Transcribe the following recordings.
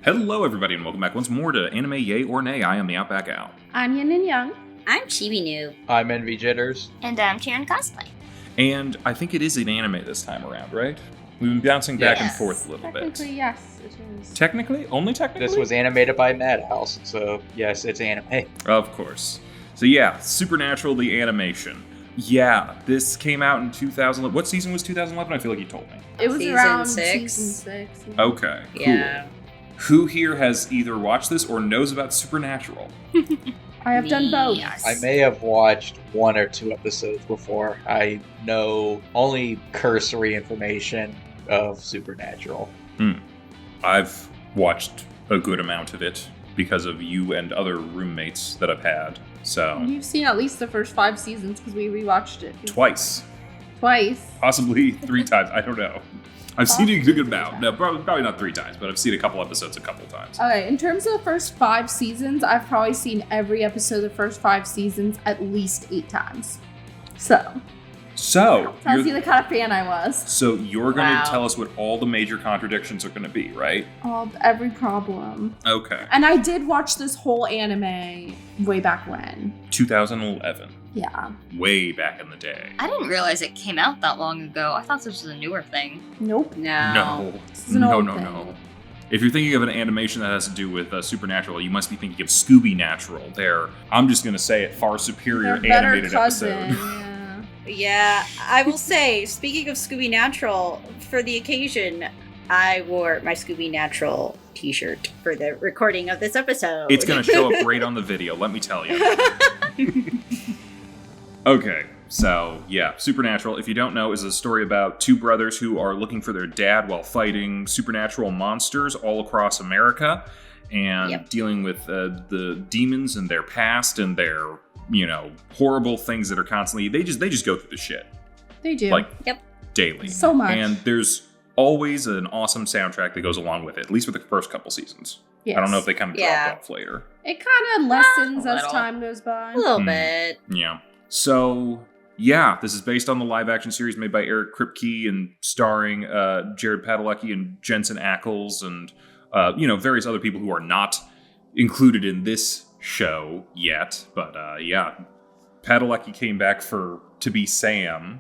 Hello, everybody, and welcome back once more to Anime Yay or Nay. I am TheOutbackAl. I'm Yin&Jung. I'm Chibi Noob. I'm Envy Jitters. And I'm CheerandCosplay. And I think it is an anime this time around, right? We've been bouncing back and Yes. forth a little bit. Technically, yes, it is. Technically? Only technically? This was animated by Madhouse, so yes, it's anime. Of course. So yeah, Supernatural, the animation. Yeah, this came out in 2011. What season was 2011? I feel like you told me. It was Season around 6. season 6. Okay, cool. Yeah. Who here has either watched this or knows about Supernatural? I have done both. Yes. I may have watched 1 or 2 episodes before. I know only cursory information of Supernatural. I've watched a good amount of it because of you and other roommates that I've had. So, You've seen at least the first 5 seasons because we rewatched it. twice. Twice. Possibly 3 times. I don't know. I've seen it a good amount. No, probably not 3 times, but I've seen a couple episodes a couple times. Okay, in terms of the first 5 seasons, I've probably seen every episode of the first 5 seasons at least 8 times. So, So, tells you the kind of fan I was. so you're going to Wow. tell us what all the major contradictions are going to be, right? Every problem. Okay. And I did watch this whole anime way back when. 2011. Yeah. Way back in the day. I didn't realize it came out that long ago. I thought this was a newer thing. Nope. No. This is an old thing. No. If you're thinking of an animation that has to do with Supernatural, you must be thinking of Scooby-Natural. There, I'm just going to say it, far superior Their better animated cousin. episode. Yeah, I will say, speaking of Scooby Natural, for the occasion, I wore my Scooby Natural t-shirt for the recording of this episode. It's going to show up great on the video, let me tell you. Okay, so yeah, Supernatural, if you don't know, is a story about 2 brothers who are looking for their dad while fighting supernatural monsters all across America and Yep. dealing with the demons and their past and their, horrible things that are constantly, they just go through the shit, They do. like, Yep. daily. So much. And there's always an awesome soundtrack that goes along with it, at least with the first couple seasons. Yes. I don't know if they kind of Yeah. dropped off later. It kind of lessens A as little. time goes by. A little Hmm. bit. Yeah. So, yeah, this is based on the live-action series made by Eric Kripke and starring Jared Padalecki and Jensen Ackles and, various other people who are not included in this show yet. But, yeah, Padalecki came back to be Sam,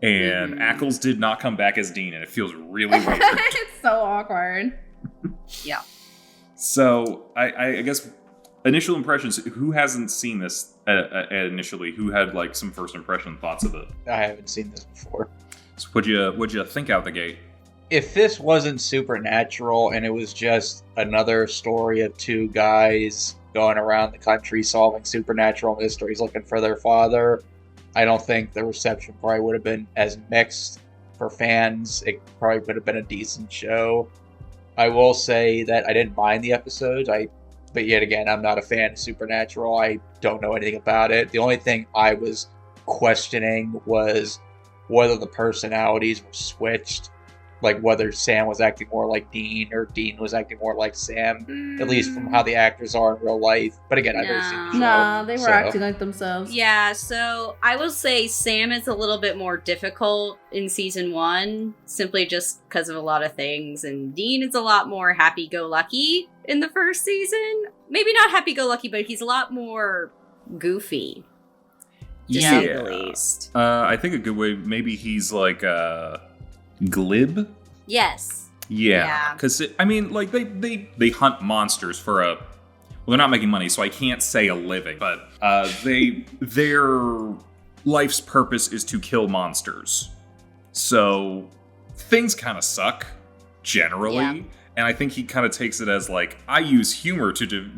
and Ackles did not come back as Dean, and it feels really weird. It's so awkward. Yeah. So, I guess, initial impressions, who hasn't seen this initially? Who had, some first impression thoughts of it? I haven't seen this before. So what'd you think out the gate? If this wasn't Supernatural and it was just another story of 2 guys going around the country solving supernatural mysteries looking for their father, I don't think the reception probably would have been as mixed for fans. It probably would have been a decent show. I will say that I didn't mind the episodes. But yet again, I'm not a fan of Supernatural. I don't know anything about it. The only thing I was questioning was whether the personalities were switched. Like whether Sam was acting more like Dean or Dean was acting more like Sam. At least from how the actors are in real life. But again, I've never seen the show. Nah, they were so- acting like themselves. Yeah, so I will say Sam is a little bit more difficult in season 1, simply just because of a lot of things, and Dean is a lot more happy-go-lucky in the first season. Maybe not happy-go-lucky, but he's a lot more goofy, to say the least. I think a good way, maybe he's glib. Yes. Yeah, because they hunt monsters for well, they're not making money, so I can't say a living, but their life's purpose is to kill monsters. So things kind of suck generally, Yeah. and I think he kind of takes it as I use humor to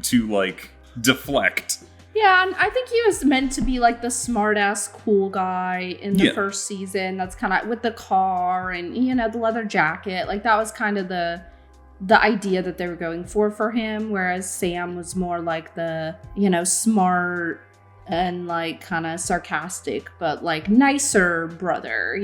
deflect. Yeah, and I think he was meant to be the smart-ass cool guy in the first season. That's kind of with the car and, the leather jacket. That was kind of the idea that they were going for him. Whereas Sam was more the, smart and kind of sarcastic, but nicer brother,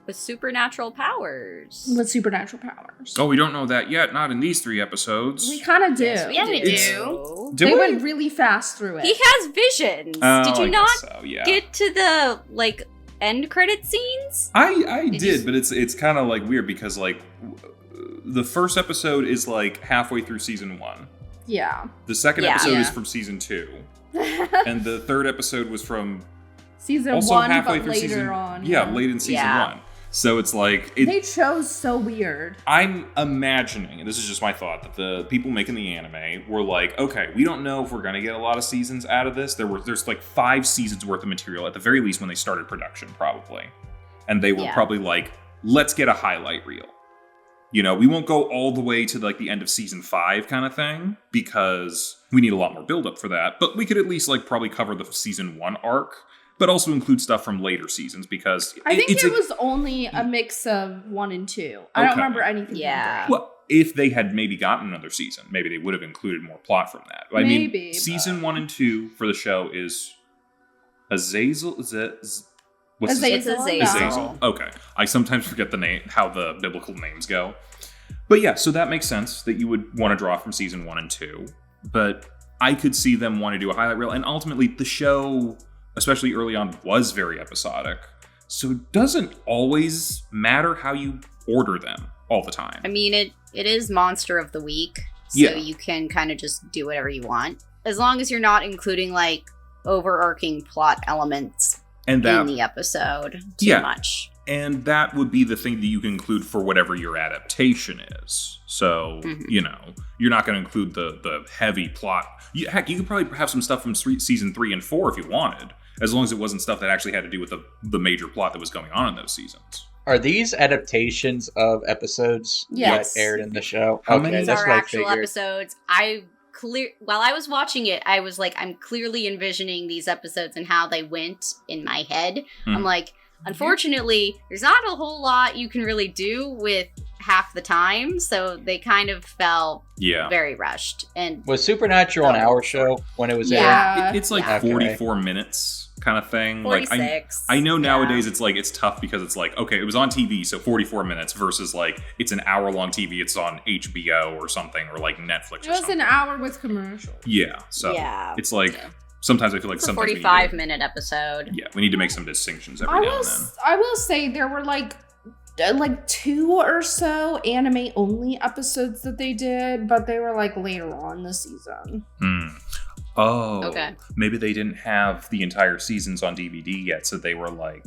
With supernatural powers. with supernatural powers. Oh, we don't know that yet. Not in these 3 episodes. We kind of do. Yeah, we It's- do. Do They we? went really fast through it. He has visions. Oh, Did I you not guess so, yeah. get to the end credit scenes? I did, but it's kind of weird because the first episode is like halfway through season 1. Yeah. The second Yeah. episode is Yeah. from season 2. And the third episode was from season also 1, halfway but through later season on. Yeah, late in season Yeah. 1. So it's like They chose so weird. I'm imagining, and this is just my thought, that the people making the anime were like, okay, we don't know if we're gonna get a lot of seasons out of this. There's like 5 seasons worth of material at the very least when they started production, probably. And they were Yeah. probably like, let's get a highlight reel. You know, we won't go all the way to like the end of season 5 kind of thing, because we need a lot more buildup for that. But we could at least like probably cover the season 1 arc, but also include stuff from later seasons, because I think it's it was only a mix of 1 and 2. I Okay. don't remember anything. Yeah. from Well, if they had maybe gotten another season, maybe they would have included more plot from that. I Maybe, mean, but- season 1 and 2 for the show is Azazel. What's his name? Azazel. Azazel. Azazel. Okay, I sometimes forget the name, how the biblical names go. But yeah, so that makes sense that you would want to draw from season 1 and 2. But I could see them want to do a highlight reel, and ultimately the show, especially early on, was very episodic. So it doesn't always matter how you order them all the time. I mean, it is Monster of the Week, so Yeah. you can kind of just do whatever you want. As long as you're not including, like, overarching plot elements And that in the episode too Yeah. much. And that would be the thing that you can include for whatever your adaptation is. So, you know, you're not going to include the heavy plot. Heck, you could probably have some stuff from season 3 and 4 if you wanted, as long as it wasn't stuff that actually had to do with the major plot that was going on in those seasons. Are these adaptations of episodes Yes. that aired in the show? How Okay, many? These that's are what I actual figured. episodes. While I was watching it, I was like, I'm clearly envisioning these episodes and how they went in my head. I'm like, unfortunately, there's not a whole lot you can really do with half the time, so they kind of felt Yeah. very rushed. And Was Supernatural an hour show when it was aired? Yeah. It's like Yeah. 44 minutes kind of thing. 46. I know Yeah. nowadays it's like, it's tough because it's like, okay, it was on TV, so 44 minutes versus like, it's an hour-long TV, it's on HBO or something, or like Netflix It or was something. an hour with commercials. Yeah, so Yeah. it's like, sometimes I feel like It's a sometimes we need 45-minute episode. Yeah, we need to make some distinctions every I now will, and then. I will say there were like 2 or so anime only episodes that they did, but they were like later on this season. Oh, Okay. Maybe they didn't have the entire seasons on DVD yet, so they were like,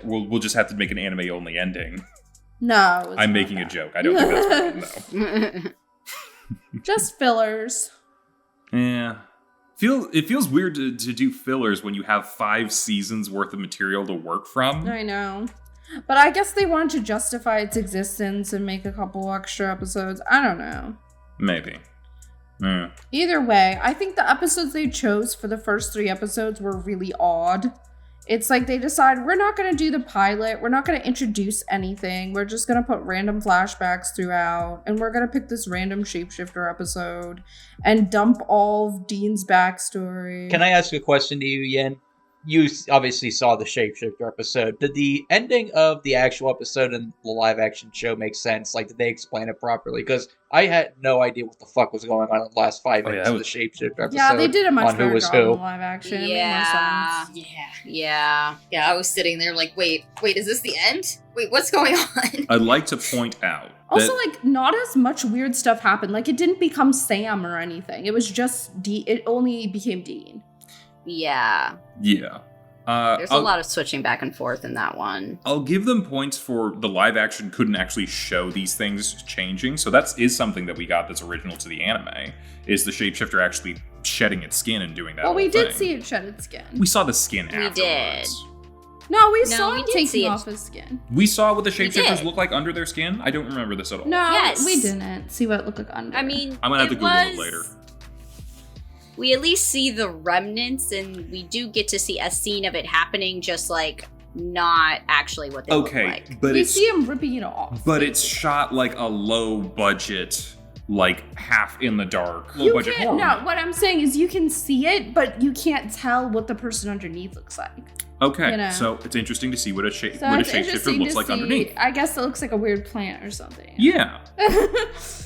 we'll just have to make an anime only ending. No, it's I'm not making a that. joke. I don't think that's right, though. Just fillers. Yeah. It feels weird to do fillers when you have 5 seasons worth of material to work from. I know. But I guess they wanted to justify its existence and make a couple extra episodes. I don't know. Maybe. Yeah. Either way, I think the episodes they chose for the first 3 episodes were really odd. It's like they decided, we're not going to do the pilot. We're not going to introduce anything. We're just going to put random flashbacks throughout. And we're going to pick this random shapeshifter episode and dump all of Dean's backstory. Can I ask a question to you, Yin? You obviously saw the Shapeshifter episode. Did the ending of the actual episode and the live-action show make sense? Like, did they explain it properly? Because I had no idea what the fuck was going on in the last 5 Oh, yeah, minutes that of was- the Shapeshifter episode. Yeah, they did a much on who better was job in who. the live action. It made more Yeah. sense. Yeah. Yeah. I was sitting there like, wait, is this the end? Wait, what's going on? I'd like to point out Also, that like, not as much weird stuff happened. Like, it didn't become Sam or anything. It was just it only became Dean. Yeah. yeah. There's a lot of switching back and forth in that one. I'll give them points for the live action couldn't actually show these things changing. So that is something that we got that's original to the anime, is the shapeshifter actually shedding its skin and doing that. Well, we whole did thing. see it shed its skin. We saw the skin We afterwards. did. No, we No, saw we him did see taking it. off his skin. We saw what the We shapeshifters did. look like under their skin. I don't remember this at all. No, Yes. we didn't see what it looked like under. I mean, I'm gonna have to Google it later. We at least see the remnants, and we do get to see a scene of it happening, just like not actually what they look Okay, like. but we it's see him ripping it off. but it's shot like a low budget, like half in the dark, low You budget can't. horror. No, movie. what I'm saying is you can see it, but you can't tell what the person underneath looks like. Okay, you know. so it's interesting to see what a So it's shapeshifter interesting looks to like see. underneath. I guess it looks like a weird plant or something. Yeah.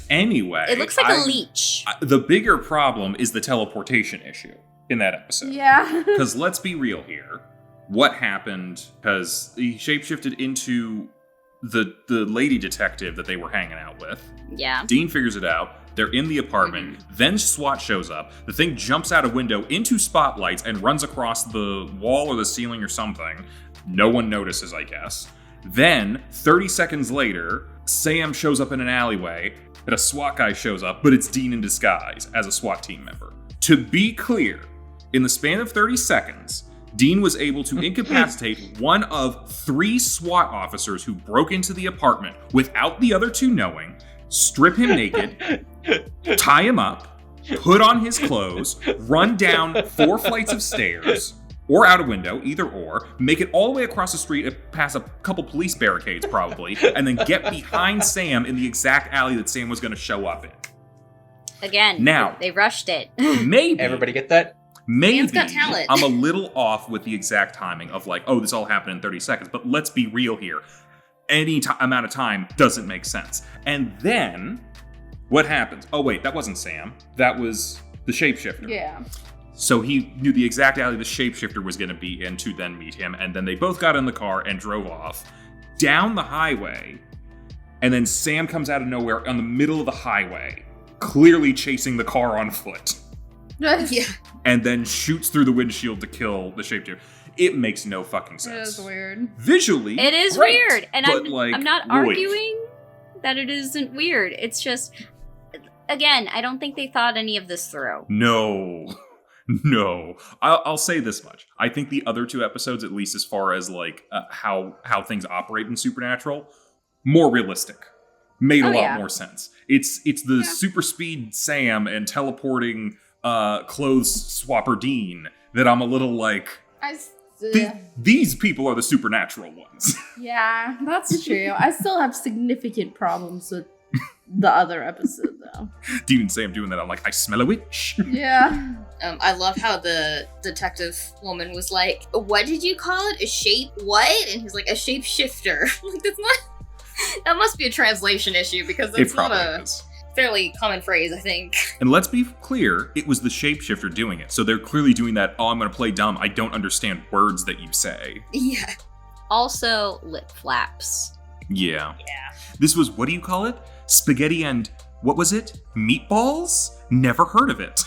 Anyway, It looks like a leech. The bigger problem is the teleportation issue in that episode. Yeah. Because let's be real here. What happened? Because he shapeshifted into the lady detective that they were hanging out with. Yeah. Dean figures it out. They're in the apartment. Then SWAT shows up. The thing jumps out a window into spotlights and runs across the wall or the ceiling or something. No one notices, I guess. Then, 30 seconds later, Sam shows up in an alleyway, and a SWAT guy shows up, but it's Dean in disguise as a SWAT team member. To be clear, in the span of 30 seconds, Dean was able to incapacitate one of 3 SWAT officers who broke into the apartment without the other 2 knowing, strip him naked, tie him up, put on his clothes, run down 4 flights of stairs, or out a window, either or, make it all the way across the street, past a couple police barricades probably, and then get behind Sam in the exact alley that Sam was going to show up in. Again, now, they rushed it. Maybe. Everybody get that? Maybe Sam's got talent. I'm a little off with the exact timing of like, oh, this all happened in 30 seconds, but let's be real here. Any amount of time doesn't make sense. And then, what happens? Oh wait, that wasn't Sam. That was the shapeshifter. Yeah. So he knew the exact alley the shapeshifter was going to be in to then meet him, and then they both got in the car and drove off down the highway, and then Sam comes out of nowhere on the middle of the highway, clearly chasing the car on foot. Yeah. And then shoots through the windshield to kill the shapeshifter. It makes no fucking sense. It is weird. Visually, It is great, weird, and but I'm not arguing that it isn't weird. It's just, again, I don't think they thought any of this through. No. I'll say this much. I think the other 2 episodes, at least as far as like how things operate in Supernatural, more realistic. Made a lot more sense. It's the super speed Sam and teleporting clothes swapper Dean that I'm a little like, these people are the supernatural ones. Yeah, that's true. I still have significant problems with the other episode, though. Dean and Sam doing that, I'm like, I smell a witch. Yeah. I love how the detective woman was like, "What did you call it? A shape what?" And he's like, "A shapeshifter." Like, that's not. That must be a translation issue because It that's not probably a is. fairly common phrase, I think. And let's be clear, it was the shapeshifter doing it. So they're clearly doing that, oh, I'm going to play dumb. I don't understand words that you say. Yeah. Also, lip flaps. Yeah. Yeah. This was, what do you call it? Spaghetti and, what was it? Meatballs? Never heard of it.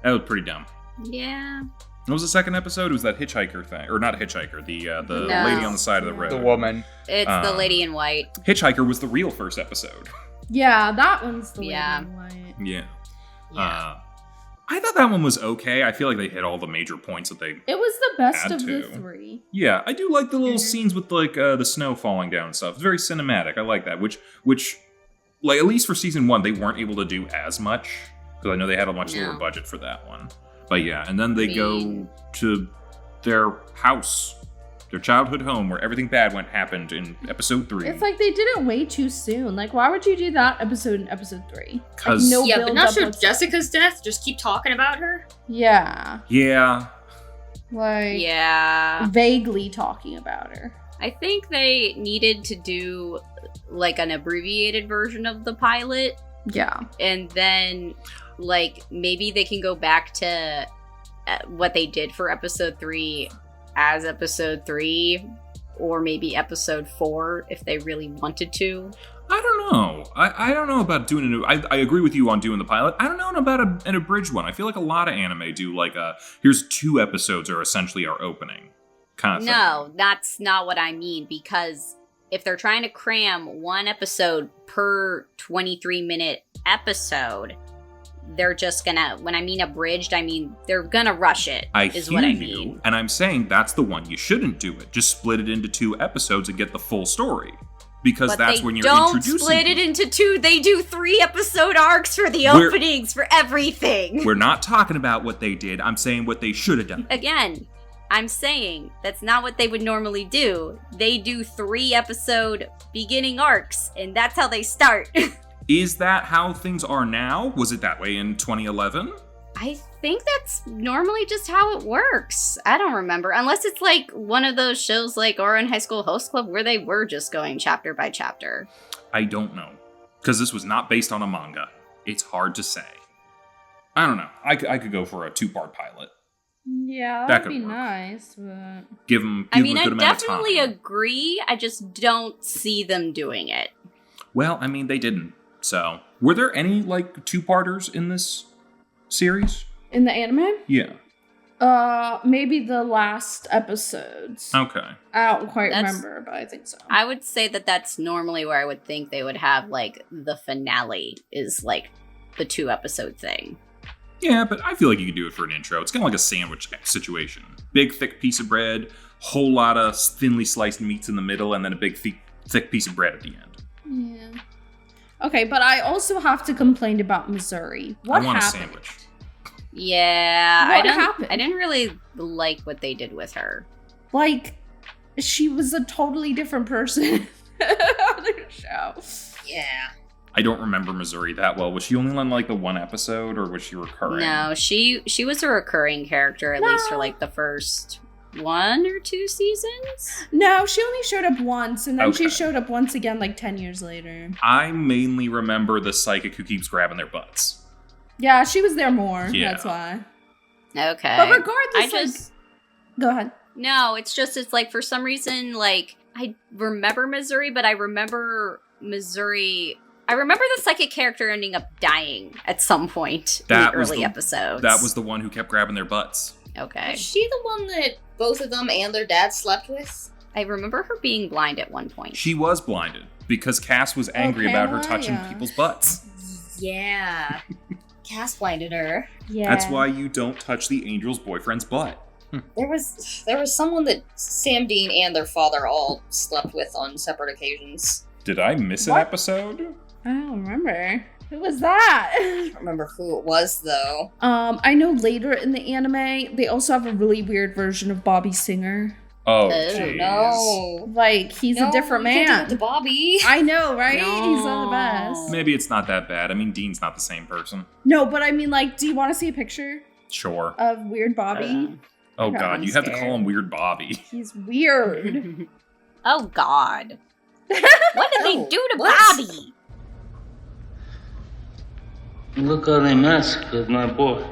That was pretty dumb. Yeah. What was the second episode? It was that hitchhiker thing. Or not hitchhiker, the No. lady on the side of the road. The woman. It's the lady in white. Hitchhiker was the real first episode. Yeah, that one's the Yeah. lady in white. Yeah. Yeah. I thought that one was okay. I feel like they hit all the major points that they... It was the best Had of the to. 3. Yeah, I do like the little scenes with like the snow falling down and stuff. It's very cinematic. I like that. Which, like at least for season 1, they weren't able to do as much because I know they had a much lower budget for that one. But yeah, and then they go to their house, their childhood home, where everything bad happened in episode 3. It's like they did it way too soon. Like, why would you do that episode in episode 3? 'Cause- no Yeah, but not build-up sure whatsoever. Jessica's death. Just keep talking about her. Yeah. Yeah. Like, Yeah. vaguely talking about her. I think they needed to do like an abbreviated version of the pilot, Yeah. and then like maybe they can go back to what they did for episode 3 as episode 3, or maybe episode 4 if they really wanted to. I don't know. I don't know about doing a new... I agree with you on doing the pilot. I don't know about an abridged one. I feel like a lot of anime do like here's 2 episodes are essentially our opening kind of thing. No, that's not what I mean, because if they're trying to cram 1 episode per 23-minute episode, they're just gonna, when I mean abridged, I mean they're gonna rush it, is what I mean. You, and I'm saying that's the one you shouldn't do it. Just split it into 2 episodes and get the full story. Because But that's they when you're don't introducing split it people. into 2. They do 3 episode arcs for the We're- openings for everything. We're not talking about what they did. I'm saying what they should have done. Again, I'm saying that's not what they would normally do. They do 3 episode beginning arcs, and that's how they start. Is that how things are now? Was it that way in 2011? I think that's normally just how it works. I don't remember. Unless it's like one of those shows like Ouran High School Host Club where they were just going chapter by chapter. I don't know. Because this was not based on a manga. It's hard to say. I don't know. I could go for a 2-part pilot. Yeah, That that'd be could work. nice, but Give them I mean, a I good amount of definitely time. agree. I just don't see them doing it. Well, I mean, they didn't. So, were there any like two-parters in this series? in the anime, Yeah. maybe the last episodes. Okay. I don't quite That's- remember, but I think so. I would say that that's normally where I would think they would have like the finale is like the 2-episode thing. Yeah, but I feel like you could do it for an intro. It's kind of like a sandwich situation. Big, thick piece of bread, whole lot of thinly sliced meats in the middle, and then a big, thick piece of bread at the end. Yeah. Okay, but I also have to complain about Missouri. What I want happened? a sandwich. Yeah, What happened? I didn't really like what they did with her. Like, she was a totally different person on the show. Yeah. I don't remember Missouri that well. Was she only on like the one episode, or was she recurring? No, she was a recurring character at least for No. like the first 1 or 2 seasons. No, she only showed up once, and then she Okay. showed up once again like 10 years later. I mainly remember the psychic who keeps grabbing their butts. Yeah, she was there more. Yeah. That's why. Okay. But regardless, I just go ahead. no, it's like for some reason like I remember Missouri, but I remember the psychic character ending up dying at some point That in the was early the- episodes. That was the one who kept grabbing their butts. okay. Was she the one that both of them and their dad slept with? I remember her being blind at one point. She was blinded because Cass was angry about her Pamela, touching yeah. people's butts. Yeah. Cass blinded her. Yeah. That's why you don't touch the angel's boyfriend's butt. There was someone that Sam Dean and their father all slept with on separate occasions. Did I miss an What? episode? I don't remember. Who was that? I don't remember who it was though. I know later in the anime, they also have a really weird version of Bobby Singer. Oh, Oh, jeez. No. Like, he's a different you can't do it man. to Bobby. I know, right? No. He's not the best. Maybe it's not that bad. I mean, Dean's not the same person. No, but I mean, like, do you want to see a picture Sure. of Weird Bobby? Oh God, god, I'm you have to scared. call him Weird Bobby. He's weird. Oh God. What did they Oh, do to what? Bobby? Look how they mess with my boy.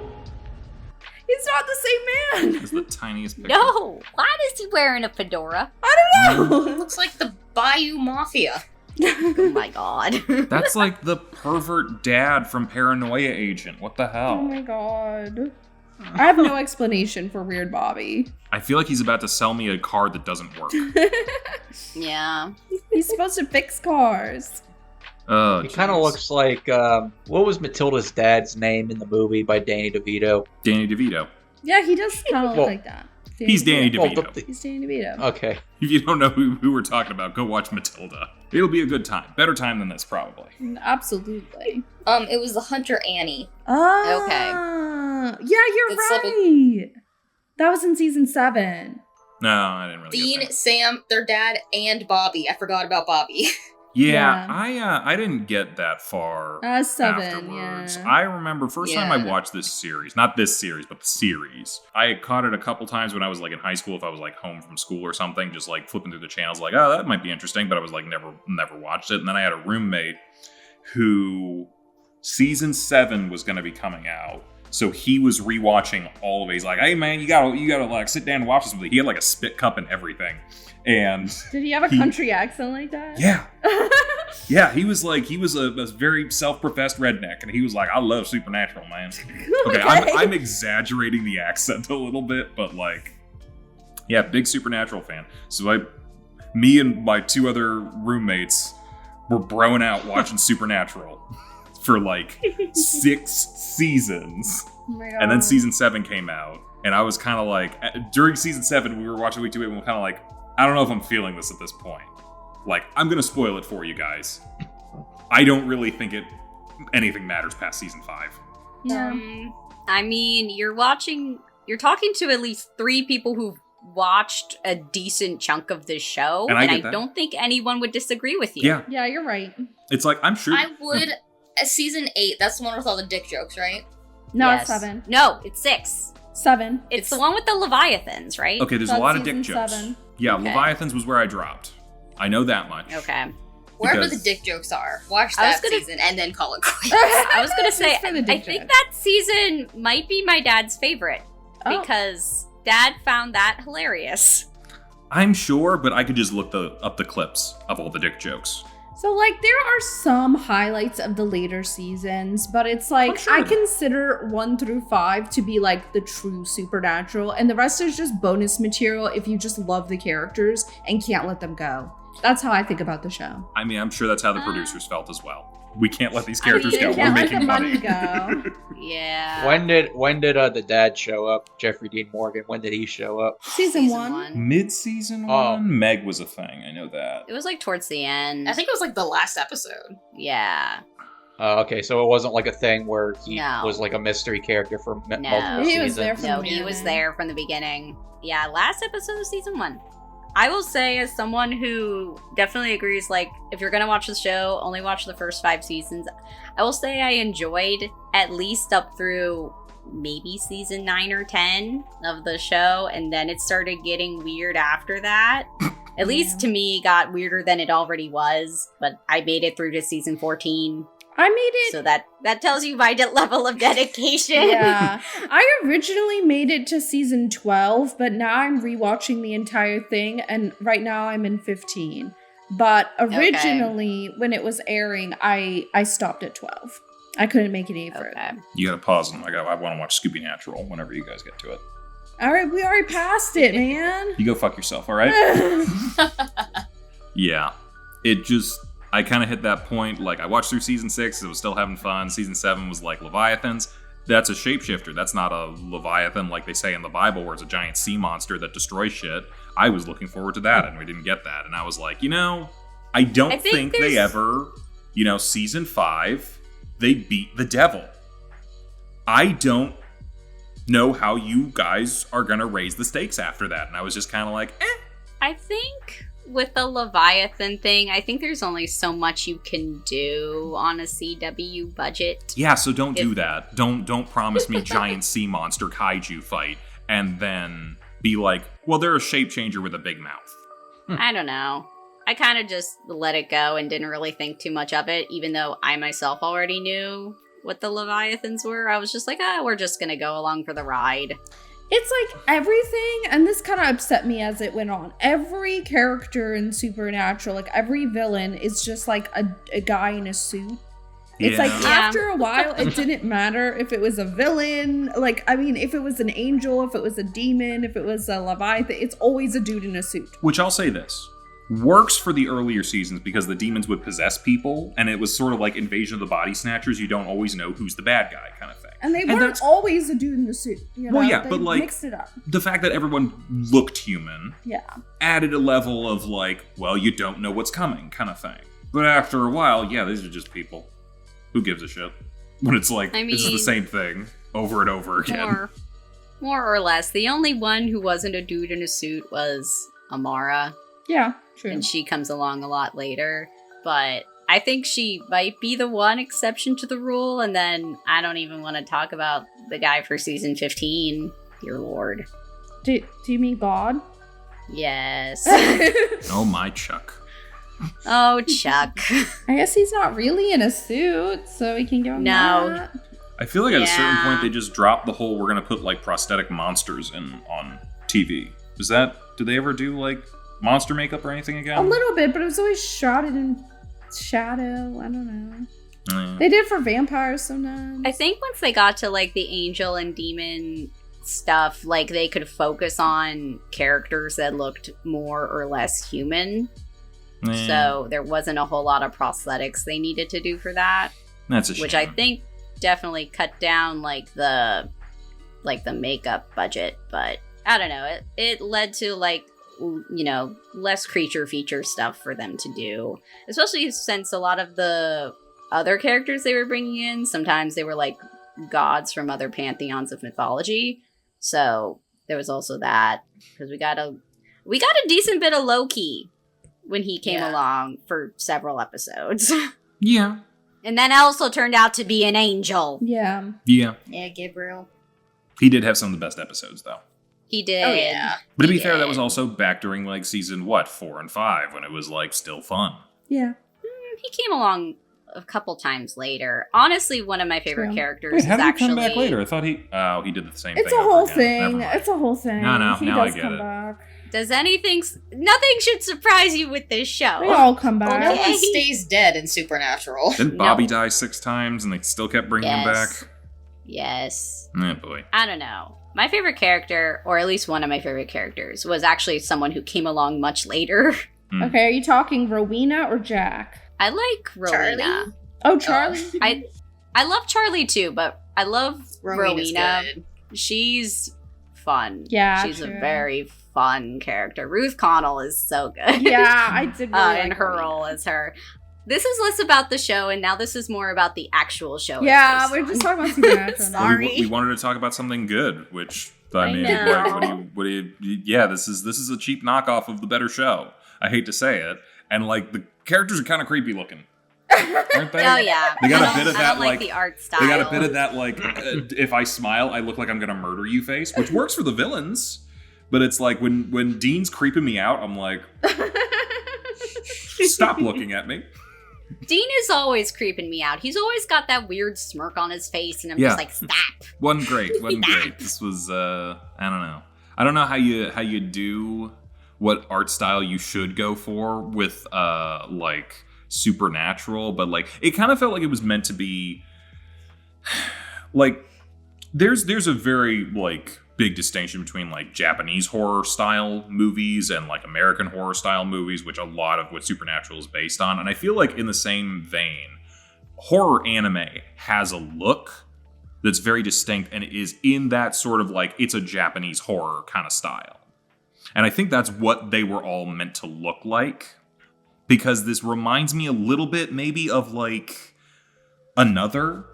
He's not the same man. It's the tiniest picture. No. Why is he wearing a fedora? I don't know. Looks like the Bayou Mafia. Oh my God. That's like the pervert dad from Paranoia Agent. What the Oh hell? my god. I have no explanation for Weird Bobby. I feel like he's about to sell me a car that doesn't work. Yeah. He's supposed to fix cars. Oh, He kind of jeez. looks like what was Matilda's dad's name in the movie by Danny DeVito? Danny DeVito. Yeah, he does kind of look Well, like that. He's Danny Well, DeVito. He's Danny DeVito. Okay. If you don't know who we're talking about, go watch Matilda. It'll be a good time. Better time than this, probably. Absolutely. It was the Hunter Annie. Ah, yeah, you're That's like right. That was in season 7. No, I didn't really Dean, get that. Sam, their dad, and Bobby. I forgot about Bobby. Yeah, Yeah. I didn't get that far 7, afterwards. yeah. I remember first time I Yeah. watched this series, not this series, but the series. I had caught it a couple times when I was like in high school, if I was like home from school or something, just like flipping through the channels, like, oh, that might be interesting, but I was like never watched it. And then I had a roommate who season 7 was going to be coming out. So he was rewatching all of it. He's like, "Hey man, you gotta like sit down and watch this with me." He had like a spit cup and everything, and Did he have a country accent like that? yeah, yeah, he was a very self-professed redneck, and he was like, "I love Supernatural, man." Okay, I'm exaggerating the accent a little bit, but like, yeah, big Supernatural fan. So me and my 2 other roommates were broing out watching Supernatural for like 6 seasons. Oh my And then God. season 7 came out, and I was kind of like, during season 7, we were watching week 2, and we were kind of like, I don't know if I'm feeling this at this point. Like, I'm gonna spoil it for you guys. I don't really think anything matters past season 5. Yeah. I mean, you're talking to at least 3 people who've watched a decent chunk of this show, And I and get I that. don't think anyone would disagree with you. Yeah, Yeah, you're right. it's like, I'm sure. I would. Season 8, that's the one with all the dick jokes, right? No, Yes. it's 7. No, it's 6. 7. It's the one with the Leviathans, right? Okay, there's a That's lot of dick season jokes. 7. Yeah, Okay. Leviathans was where I dropped. I know that much. Okay. Wherever Because- the dick jokes are, watch I was that gonna- season and then call it quits. I was gonna say, Just for the I dick think joke. that season might be my dad's favorite. Oh. because Dad found that hilarious. I'm sure, but I could just look up the clips of all the dick jokes. So, like, there are some highlights of the later seasons, but it's like, Oh, sure. I consider 1 through 5 to be like the true Supernatural, and the rest is just bonus material if you just love the characters and can't let them go. That's how I think about the show. I mean, I'm sure that's how the producers felt as well. We can't let these characters go. We're Can't let making the money. money go. Yeah. When did the dad show up? Jeffrey Dean Morgan. When did he show up? Season 1. Mid-season Oh. 1, Meg was a thing. I know that. It was like towards the end. I think it was like the last episode. Yeah. Okay, so it wasn't like a thing where he No. was like a mystery character for No. multiple He seasons. was there from No, the he was beginning. there from the beginning. Yeah, last episode of season 1. I will say, as someone who definitely agrees, like, if you're gonna watch the show, only watch the first 5 seasons. I will say I enjoyed at least up through maybe season 9 or 10 of the show, and then it started getting weird after that. At least to me, it got weirder than it already was, but I made it through to season 14. I made it. So that tells you my level of dedication. Yeah. I originally made it to season 12, but now I'm rewatching the entire thing, and right now I'm in 15. But originally, when it was airing, I stopped at 12. I couldn't make it any further. Okay. You gotta pause them. I want to watch Scooby Natural whenever you guys get to it. All right, we already passed it, man. You go fuck yourself, all right? Yeah. It just... I kind of hit that point, like, I watched through season 6, it was still having fun. Season 7 was like Leviathans. That's a shapeshifter. That's not a Leviathan like they say in the Bible where it's a giant sea monster that destroys shit. I was looking forward to that, and we didn't get that. And I was like, I don't think they ever, season 5, they beat the devil. I don't know how you guys are going to raise the stakes after that. And I was just kind of like, I think with the Leviathan thing, I think there's only so much you can do on a CW budget. Yeah, so don't do that. Don't promise me giant sea monster kaiju fight and then be like, well, they're a shape changer with a big mouth. I don't know. I kind of just let it go and didn't really think too much of it, even though I myself already knew what the Leviathans were. I was just like, we're just gonna go along for the ride. It's like everything, and this kind of upset me as it went on. Every character in Supernatural, like every villain, is just like a guy in a suit. It's like Yeah. after a while, it didn't matter if it was a villain. Like, I mean, if it was an angel, if it was a demon, if it was a Leviathan, it's always a dude in a suit. Which I'll say this. Works for the earlier seasons because the demons would possess people, and it was sort of like Invasion of the Body Snatchers. You don't always know who's the bad guy kind of thing. And they And weren't that's- always a dude in the suit. You know? Well, yeah, They but, like, mixed it up. The fact that everyone looked human Yeah. added a level of like, well, you don't know what's coming kind of thing. But after a while, yeah, these are just people. Who gives a shit? When it's like, this is the mean, same thing over and over again. More or less. The only one who wasn't a dude in a suit was Amara, Yeah, true. and she comes along a lot later. But I think she might be the one exception to the rule, and then I don't even want to talk about the guy for season 15. Dear Lord. Do you mean God? Yes. Oh my Chuck. Oh, Chuck. I guess he's not really in a suit, so we can give him No. that. I feel like at a certain Yeah. point they just dropped the whole we're gonna put like prosthetic monsters in on TV. Did they ever do like monster makeup or anything again? A little bit, but it was always shrouded in shadow. I don't know. Mm. They did it for vampires sometimes. I think once they got to like the angel and demon stuff, like they could focus on characters that looked more or less human. Eh, So there wasn't a whole lot of prosthetics they needed to do for that, that's a shame. which I think definitely cut down like the makeup budget. But I don't know. It led to like less creature feature stuff for them to do, especially since a lot of the other characters they were bringing in, sometimes they were like gods from other pantheons of mythology. So there was also that, because we got a decent bit of Loki when he came along for several episodes. Yeah. And then also turned out to be an angel. Yeah. Yeah. Yeah, Gabriel. He did have some of the best episodes though. He did. Oh yeah. But to be He fair, that did. was also back during like season 4 and 5 when it was like still fun. Yeah. He came along a couple times later. Honestly, one of my favorite characters Wait, how is did he actually come back later? I thought he did the same It's thing. a whole over again. Never thing. mind. It's a whole thing. No, He now I does get come it. back. Does nothing should surprise you with this show. They all come Well, back. no Okay. one stays dead in Supernatural. Didn't Bobby No. die 6 times and they still kept bringing him back? Yes. Oh boy. I don't know. My favorite character, or at least one of my favorite characters, was actually someone who came along much later. Okay, are you talking Rowena or Jack? I like Rowena. Charlie? Oh, Charlie. I love Charlie too, but I love Rowena's Rowena. good. She's fun. Yeah, She's a true. very fun character. Ruth Connell is so good. Yeah, I did really in like her Rowena. role as her. This is less about the show, and now this is more about the actual show. it's Yeah, based we're on. just talking about Supernatural now. Sorry. We wanted to talk about something good, which I I mean, know. what do you? Yeah, this is a cheap knockoff of the better show. I hate to say it, and like the characters are kind of creepy looking, aren't they? Oh yeah, They got I a bit of I that, don't like like- the art style. They got a bit of that, like, if I smile, I look like I'm gonna murder you face, which works for the villains. But it's like when Dean's creeping me out, I'm like, stop looking at me. Dean is always creeping me out. He's always got that weird smirk on his face, and I'm Yeah. just like, stop. Wasn't great. This was I don't know. I don't know how you do what art style you should go for with like Supernatural, but like it kind of felt like it was meant to be like there's a very like big distinction between like Japanese horror style movies and like American horror style movies, which a lot of what Supernatural is based on. And I feel like in the same vein, horror anime has a look that's very distinct and is in that sort of like it's a Japanese horror kind of style. And I think that's what they were all meant to look like, because this reminds me a little bit maybe of like Another,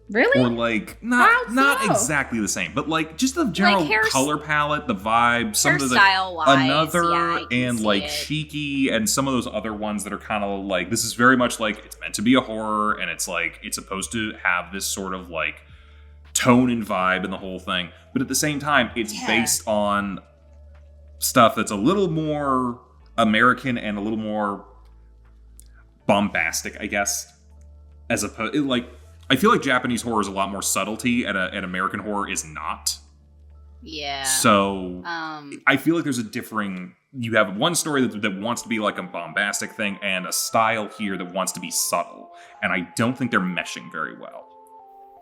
Really? or like not How so? exactly the same, but like just the general color palette, the vibe, some of the Hairstyle-wise, Another yeah, I can and see like it. Cheeky and some of those other ones that are kind of like, this is very much like it's meant to be a horror and it's like it's supposed to have this sort of like tone and vibe and the whole thing, but at the same time it's based on stuff that's a little more American and a little more bombastic, I guess, as opposed like I feel like Japanese horror is a lot more subtlety and American horror is not. Yeah. So I feel like there's a differing. You have one story that wants to be like a bombastic thing, and a style here that wants to be subtle. And I don't think they're meshing very well.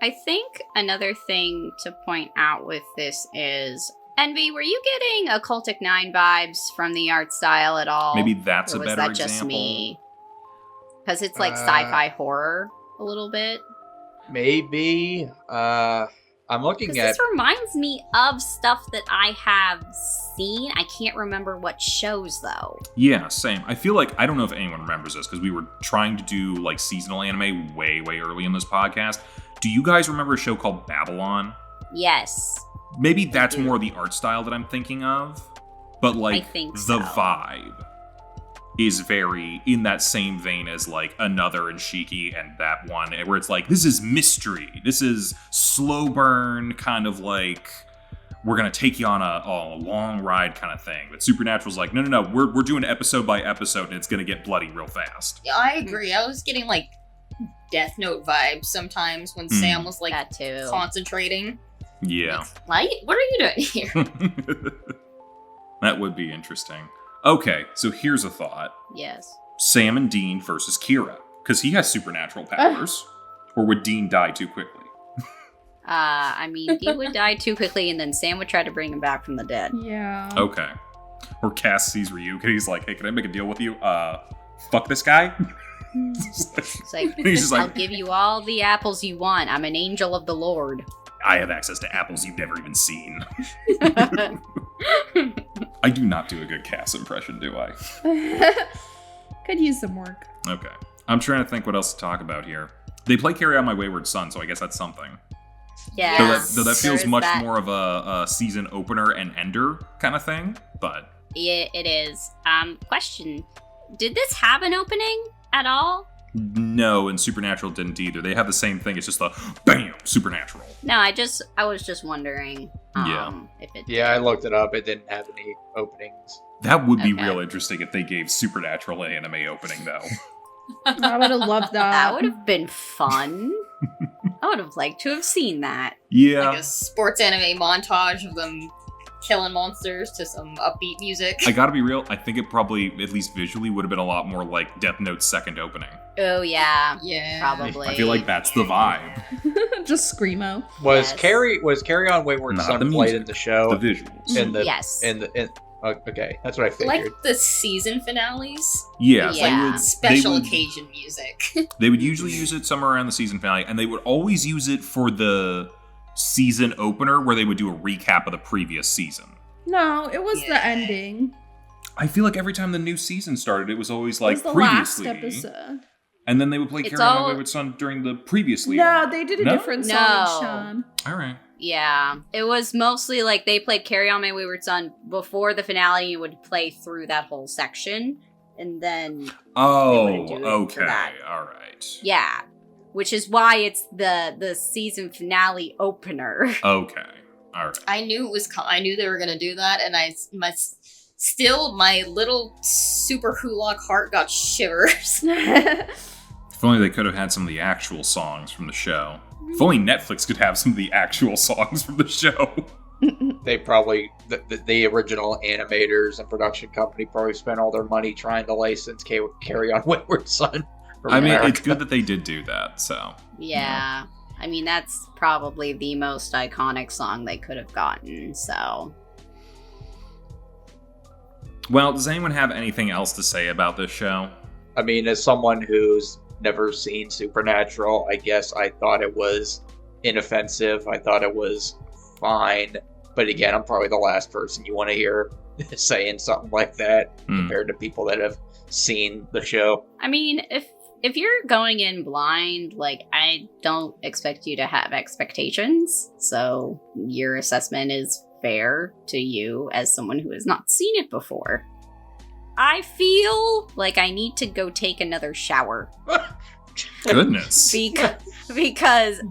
I think another thing to point out with this is, Envy, were you getting Occultic 9 vibes from the art style at all? Maybe that's or a was better that example. just me? Because it's like sci-fi horror a little bit. Maybe. I'm looking Because at. this reminds me of stuff that I have seen. I can't remember what shows though. Yeah, same. I feel like I don't know if anyone remembers this because we were trying to do like seasonal anime way early in this podcast. Do you guys remember a show called Babylon? Yes. Maybe that's more the art style that I'm thinking of, but like I think the so. vibe is very in that same vein as like Another and Shiki and that one, where it's like, this is mystery, this is slow burn, kind of like we're gonna take you on a long ride kind of thing. But Supernatural's like, no, we're doing episode by episode and it's gonna get bloody real fast. Yeah, I agree. I was getting like Death Note vibes sometimes when Sam was like That too. concentrating. Yeah. Like, what are you doing here? That would be interesting. Okay, so here's a thought. Yes. Sam and Dean versus Kira, because he has supernatural powers. Or would Dean die too quickly? I mean, he would die too quickly, and then Sam would try to bring him back from the dead. Yeah. Okay. Or Cass sees Ryuk and he's like, hey, can I make a deal with you? Fuck this guy? It's like, He's just I'll like, give you all the apples you want. I'm an angel of the Lord. I have access to apples you've never even seen. I do not do a good Cass impression, do I? Could use some work. Okay. I'm trying to think what else to talk about here. They play Carry On My Wayward Son, so I guess that's something. Yeah. Though that feels much more of a season opener and ender kind of thing, but... Yeah, it is. Question. Did this have an opening at all? No, and Supernatural didn't either. They have the same thing. It's just a BAM! Supernatural. No, I was just wondering if it Yeah, I did. looked it up. It didn't have any openings. That would be Okay. real interesting if they gave Supernatural an anime opening, though. I would have loved that. That would have been fun. I would have liked to have seen that. Yeah. Like a sports anime montage of them killing monsters to some upbeat music. I gotta be real, I think it probably, at least visually, would have been a lot more like Death Note's second opening. Oh, yeah. Yeah. Probably. I feel like that's the vibe. Just screamo. Was Yes. Carry On Wayward Not Son the played music, in the show? The visuals. In the, Yes. okay, that's what I figured. Like the season finales, Yeah, Yeah. special would- occasion music. They would usually use it somewhere around the season finale, and they would always use it for the season opener where they would do a recap of the previous season. No, it was the Yeah. ending. I feel like every time the new season started, it was always like it was the last previously. episode. And then they would play It's Carry On all- Wayward Son during the previously. No, they did a No? different song No. each time. All right. Yeah. It was mostly like they played Carry On My Wayward Son before the finale and would play through that whole section. And then, Oh, wouldn't do it for okay. that. All right. yeah. Which is why it's the season finale opener. Okay. All right. I knew it was. I knew they were gonna do that, and my little super Hulock heart got shivers. If only they could have had some of the actual songs from the show. If only Netflix could have some of the actual songs from the show. They probably, the original animators and production company probably spent all their money trying to license Carry On Wayward Son. from I mean, it's America. good that they did do that, so. Yeah. I mean, that's probably the most iconic song they could have gotten, so. Well, does anyone have anything else to say about this show? I mean, as someone who's never seen Supernatural, I guess I thought it was inoffensive. I thought it was fine. But again, I'm probably the last person you want to hear saying something like that compared to people that have seen the show. I mean, if you're going in blind, like, I don't expect you to have expectations, so your assessment is fair to you as someone who has not seen it before. I feel like I need to go take another shower. Goodness. Because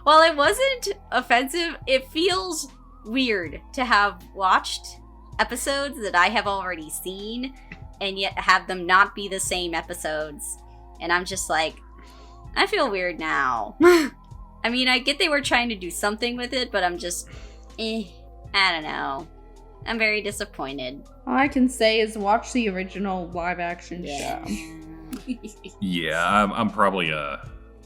while it wasn't offensive, it feels weird to have watched episodes that I have already seen and yet have them not be the same episodes. And I'm just like, I feel weird now. I mean, I get they were trying to do something with it, but I'm just, I don't know. I'm very disappointed. All I can say is watch the original live action show. Yeah, I'm probably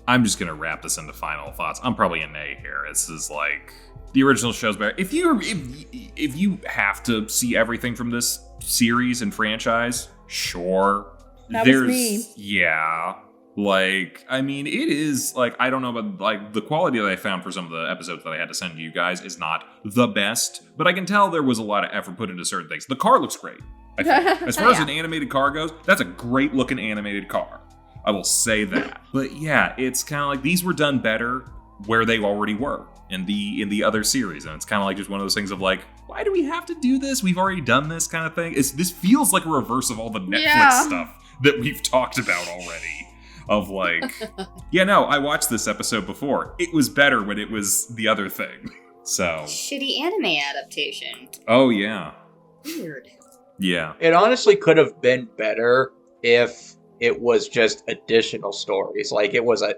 I'm just gonna wrap this into final thoughts. I'm probably a nay here. This is like the original show's better. If you have to see everything from this series and franchise, sure. That was me. Yeah. Like, I mean, it is, like, I don't know about, like, the quality that I found for some of the episodes that I had to send to you guys is not the best, but I can tell there was a lot of effort put into certain things. The car looks great. I think. As far as an animated car goes, that's a great looking animated car. I will say that. But yeah, it's kind of like these were done better where they already were in the other series, and it's kind of like just one of those things of like, why do we have to do this? We've already done this kind of thing. This feels like a reverse of all the Netflix stuff that we've talked about already. Of like, yeah, no, I watched this episode before. It was better when it was the other thing. So. Shitty anime adaptation. Oh, yeah. Weird. Yeah. It honestly could have been better if it was just additional stories. Like, it was an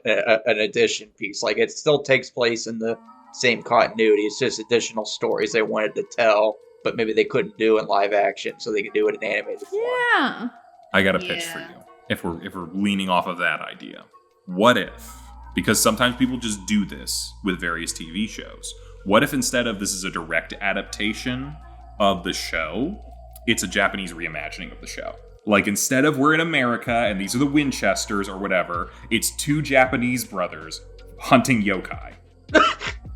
addition piece. Like, it still takes place in the same continuity. It's just additional stories they wanted to tell, but maybe they couldn't do in live action, so they could do it in animated form. Yeah. I got a pitch for you. If we're leaning off of that idea. What if, because sometimes people just do this with various TV shows, what if instead of this is a direct adaptation of the show, it's a Japanese reimagining of the show? Like, instead of we're in America and these are the Winchesters or whatever, it's two Japanese brothers hunting yokai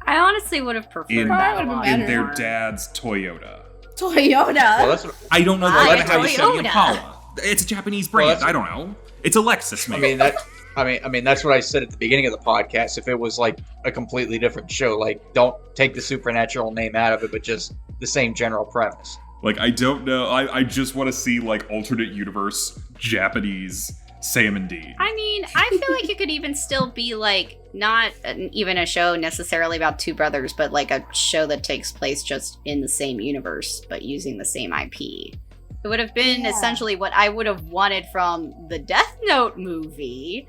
I honestly would have preferred in, that a been lot in better. their more. dad's Toyota. Toyota. Well, that's I don't know Why how you say Toyota? Impala. It's a Japanese brand. Well, that's- I don't know. It's a Lexus, I maybe. mean I mean that's what I said at the beginning of the podcast. If it was like a completely different show, like don't take the Supernatural name out of it, but just the same general premise. Like, I don't know. I just want to see, like, alternate universe Japanese Sam and Dean. I mean, I feel like it could even still be like not even a show necessarily about two brothers, but like a show that takes place just in the same universe, but using the same IP. It would have been essentially what I would have wanted from the Death Note movie,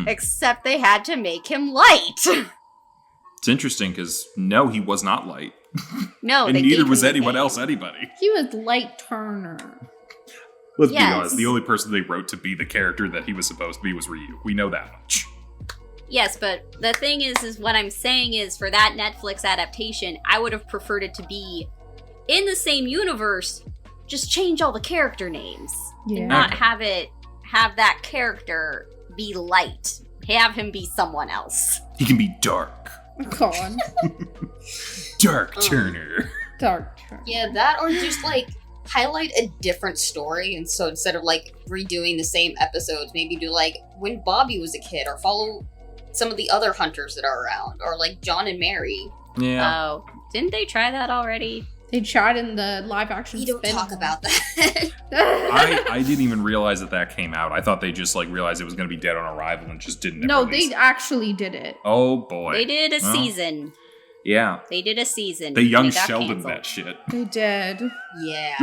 except they had to make him light. It's interesting because no, he was not light. No, and they neither gave was him the anyone name. else anybody. He was Light Turner. Let's be Yes. honest, the only person they wrote to be the character that he was supposed to be was Ryu. We know that much. Yes, but the thing is what I'm saying is for that Netflix adaptation, I would have preferred it to be in the same universe, just change all the character names. Yeah. And not have that character be light. Have him be someone else. He can be Dark. God. Dark Turner. Dark Turner. Yeah, that or just like highlight a different story, and so instead of like redoing the same episodes, maybe do like when Bobby was a kid, or follow some of the other hunters that are around, or like John and Mary. Yeah. Oh, didn't they try that already? They tried in the live action We don't spin-off. talk about that. I didn't even realize that came out. I thought they just like realized it was going to be dead on arrival and just didn't. No, release they it. actually did it. Oh boy. They did a Well, season. Yeah. They did a season. They and young it got Sheldon canceled. that shit. They did. Yeah.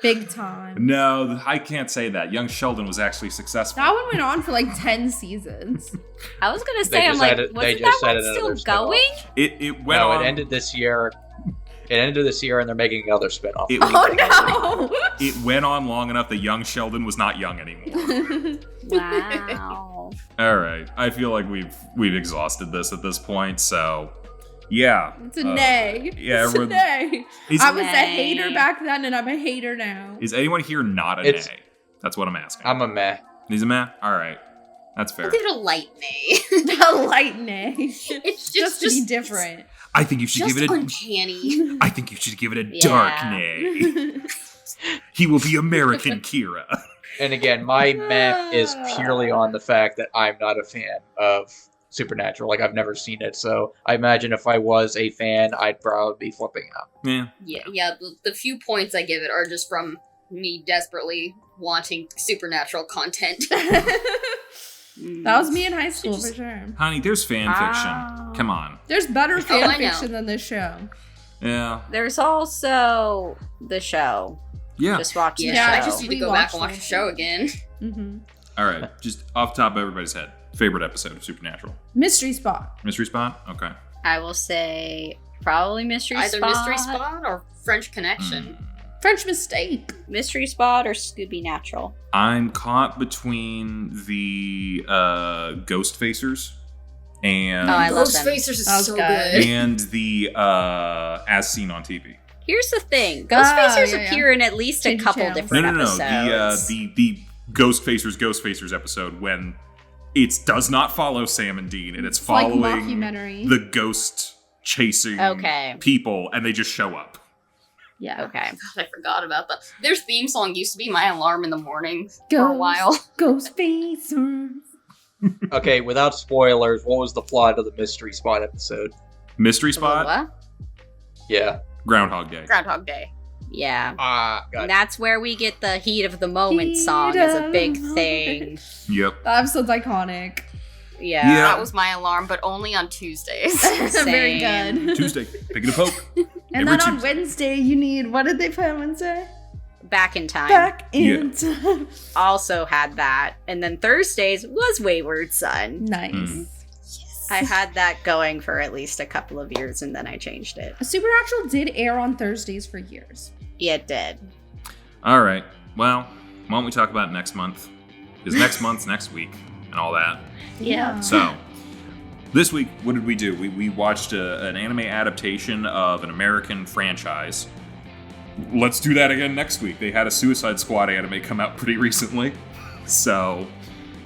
Big time. No, I can't say that. Young Sheldon was actually successful. That one went on for like 10 seasons. I was gonna They say, I'm just like, added- they wasn't just that one added another still going? It went No, on. it ended this year. It ended this year, and they're making another spinoff. It, Oh it went on long enough that young Sheldon was not young anymore. no! Wow. All right, I feel like we've exhausted this at this point. So, yeah, It's a nay. yeah, It's a we're- nay. is, I was a Nay. hater back then, and I'm a hater now. is anyone here not a It's- nay? That's what I'm asking. I'm a meh. He's a meh. All right, that's fair. I'll give it a light nay. A light nay. It's Just to be different. I think you should Just give it a. uncanny. I think you should give it a Yeah. dark nay. He will be American Kira. And again, my meh is purely on the fact that I'm not a fan of Supernatural. Like, I've never seen it, so I imagine if I was a fan, I'd probably be flipping out. Yeah. Yeah. The few points I give it are just from me desperately wanting supernatural content. That was me in high school for sure. Honey, there's fan fiction. Ah. Come on. There's better fan I know. fiction than this show. Yeah. There's also the show. Yeah. Just watch the Yeah, show. I just need to go back and Rewatch watch it. the show again. Mm-hmm. All right. Just off the top of everybody's head. Favorite episode of Supernatural? Mystery Spot. Mystery Spot? Okay. I will say probably Mystery Either Spot. Mystery Spot or French Connection. French Mistake. Mystery Spot or Scooby Natural. I'm caught between the Ghost Facers and Oh, I love them. Ghostfacers is That was so good. good. and the As Seen on TV. Here's the thing. Ghostfacers yeah, yeah. appear in at least a Change couple channels. different No. episodes. The Ghost Facers episode when it does not follow Sam and Dean and it's Like following mockumentary. the ghost chasing Okay. people and they just show up. Yeah. Okay. God, I forgot about that. Their theme song used to be my alarm in the morning for a while. Ghost Facers. Okay, without spoilers, what was the plot of the Mystery Spot episode? Mystery Spot, What? Yeah. Groundhog Day. Groundhog Day. Yeah. Ah, And gotcha. that's where we get the Heat of the Moment Heat song as a of big the thing. Yep. That episode's iconic. Yeah. Yeah. That was my alarm, but only on Tuesdays. Very Same. good. Tuesday, picking a poke. And Every then on Tuesday. Wednesday, you need, what did they play on Wednesday? Back in Time. Back Yeah. in time. Also had that. And then Thursdays was Wayward Son. Nice. Mm. I had that going for at least a couple of years and then I changed it. Supernatural did air on Thursdays for years. Yeah, it did. All right. Well, why don't we talk about next month? Because next month's next week and all that. Yeah. So, this week, what did we do? We watched an anime adaptation of an American franchise. Let's do that again next week. They had a Suicide Squad anime come out pretty recently. So,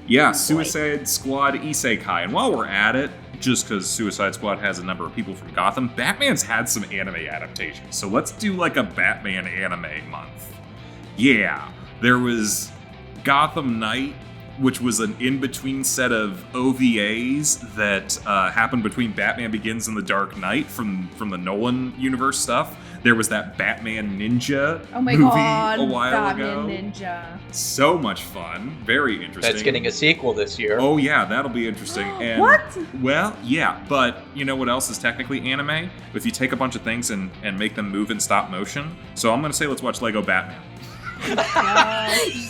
yeah, Suicide Squad Isekai. And while we're at it, just because Suicide Squad has a number of people from Gotham, Batman's had some anime adaptations. So let's do like a Batman anime month. Yeah, there was Gotham Knight, which was an in-between set of OVAs that happened between Batman Begins and The Dark Knight from the Nolan universe stuff. There was that Batman Ninja Oh my movie god, a while Batman ago. Ninja. So much fun. Very interesting. That's getting a sequel this year. Oh yeah, that'll be interesting. And What? Well, yeah, but you know what else is technically anime? If you take a bunch of things and make them move in stop motion. So I'm gonna say let's watch Lego Batman.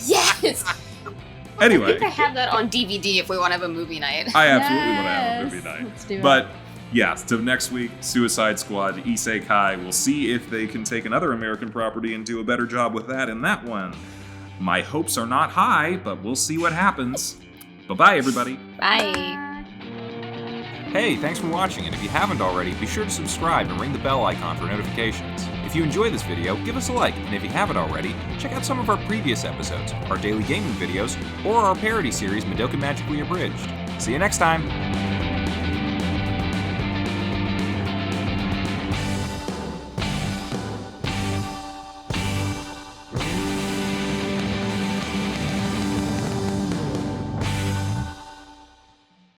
Yes! I Anyway, think I have that on DVD if we want to have a movie night. I absolutely want to have a Yes, movie night. let's do it. But yeah, so next week, Suicide Squad, Isekai. We'll see if they can take another American property and do a better job with that in that one. My hopes are not high, but we'll see what happens. Bye-bye, everybody. Bye. Hey, thanks for watching, and if you haven't already, be sure to subscribe and ring the bell icon for notifications. If you enjoy this video, give us a like, and if you haven't already, check out some of our previous episodes, our daily gaming videos, or our parody series, Madoka Magically Abridged. See you next time!